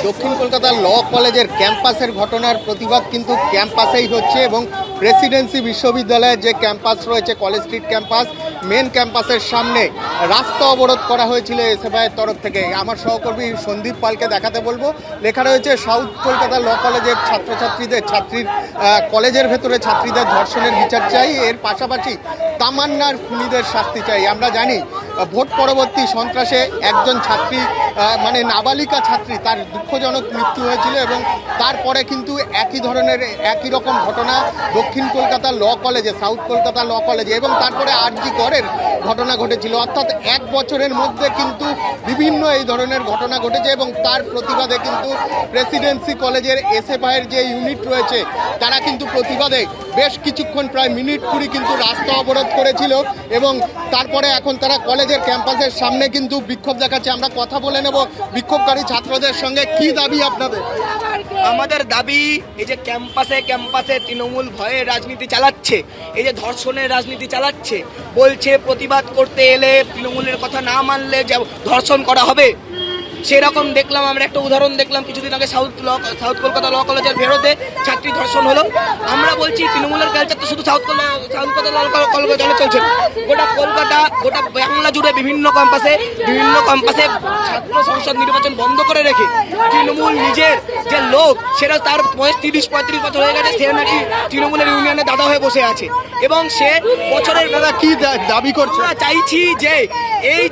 দক্ষিণ কলকাতার ল কলেজের ক্যাম্পাসের ঘটনার প্রতিবাদ কিন্তু ক্যাম্পাসেই হচ্ছে এবং প্রেসিডেন্সি বিশ্ববিদ্যালয়ের যে ক্যাম্পাস রয়েছে কলেজ স্ট্রিট ক্যাম্পাস মেন ক্যাম্পাসের সামনে রাস্তা অবরোধ করা হয়েছিল এসএফআইয়ের তরফ থেকে। আমার সহকর্মী সন্দীপ পালকে দেখাতে বলবো, লেখা রয়েছে সাউথ কলকাতা ল কলেজের কলেজের ভেতরে ছাত্রীদের ধর্ষণের বিচার চাই, এর পাশাপাশি তামান্নার খুনিদের শাস্তি চাই। আমরা জানি ভোট পরবর্তী সন্ত্রাসে একজন ছাত্রী মানে নাবালিকা ছাত্রী তার দুঃখজনক মৃত্যু হয়েছিল এবং তারপরে কিন্তু একই রকম ঘটনা দক্ষিণ কলকাতা ল কলেজে সাউথ কলকাতা ল কলেজে এবং তারপরে আরজি করের ঘটনা ঘটেছিল। অর্থাৎ এক বছরের মধ্যে কিন্তু বিভিন্ন এই ধরনের ঘটনা ঘটেছে এবং তার প্রতিবাদে কিন্তু প্রেসিডেন্সি কলেজের এসএফআইয়ের যে ইউনিট রয়েছে তারা কিন্তু প্রতিবাদে বেশ কিছুক্ষণ প্রায় মিনিট কুড়ি কিন্তু রাস্তা অবরোধ করেছিল এবং তারপরে এখন তারা কলেজের ক্যাম্পাসের সামনে কিন্তু বিক্ষোভ দেখাচ্ছে। আমরা কথা বলে নেব বিক্ষোভকারী ছাত্রদের সঙ্গে। কি দাবি আপনাদের? আমাদের দাবি এই যে ক্যাম্পাসে তৃণমূল ভয়ে রাজনীতি চালাচ্ছে, এই যে ধর্ষণের রাজনীতি চালাচ্ছে, বলছে প্রতিবাদ করতে এলে তৃণমূলের কথা না মানলে ধর্ষণ করা হবে। সেরকম দেখলাম, আমরা একটা উদাহরণ দেখলাম কিছুদিন আগে সাউথ কলকাতা ল কলেজের বিরুদ্ধে ছাত্রী ধর্ষণ হলো। আমরা বলছি তৃণমূলের কালচার তো শুধু সাউথ কলকাতা ল কলেজে চলছে না, গোটা বাংলা জুড়ে বিভিন্ন ক্যাম্পাসে ছাত্র সংসদ নির্বাচন বন্ধ করে রেখে তৃণমূল নিজের যে লোক সেটা তার বয়স 30-35 বছর হয়ে গেছে, সে নাকি তৃণমূলের ইউনিয়নে দাদা হয়ে বসে আছে এবং সে বছরের দাদা কি দাবি করছে। চাইছি যে এই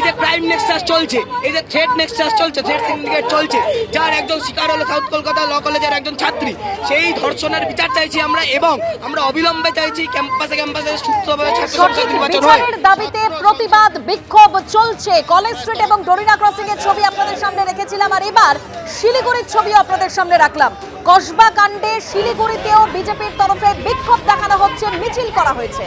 যে ক্রাইম নেক্সাস চলছে, এই যে থ্রেট নেক্সাস চলছে, থ্রেট সিন্ডিকেট চলছে, যার একজন শিকার হলো সাউথ কলকাতা ল কলেজের একজন ছাত্রী, সেই ধর্ষণের বিচার চাইছি আমরা এবং আমরা অবিলম্বে চাইছি ক্যাম্পাসে সুস্থভাবে ছাত্র সংসদ নির্বাচন হয়। দাবিতে প্রতিবাদ বিক্ষোভ চলছে। কলেজ স্ট্রিট এবং ডরিনা ক্রসিং এর ছবি আপনাদের সামনে রেখেছিলাম, আর এবার শিলিগুড়ির ছবিও আপনাদের সামনে রাখলাম। কসবা কাণ্ডে শিলিগুড়িতেও বিজেপির তরফে বিক্ষোভ দেখানো হচ্ছে, মিছিল করা হয়েছে।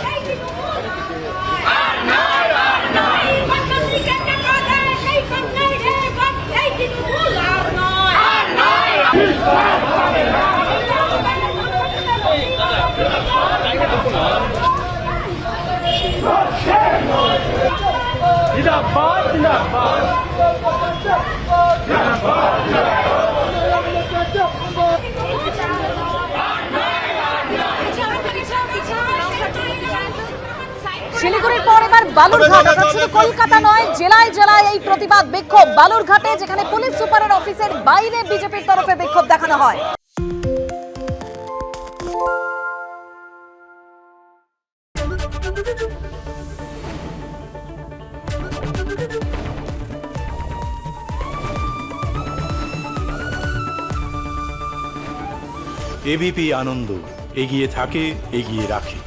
শিলিগুড়ির পর এবার বালুরঘাট, শুধু কলকাতা নয় জেলায় জেলায় এই প্রতিবাদ বিক্ষোভ। বালুরঘাটে যেখানে পুলিশ সুপারের অফিসের বাইরে বিজেপির তরফে বিক্ষোভ দেখানো হয়। এবিপি আনন্দ এগিয়ে থাকে, এগিয়ে রাখে।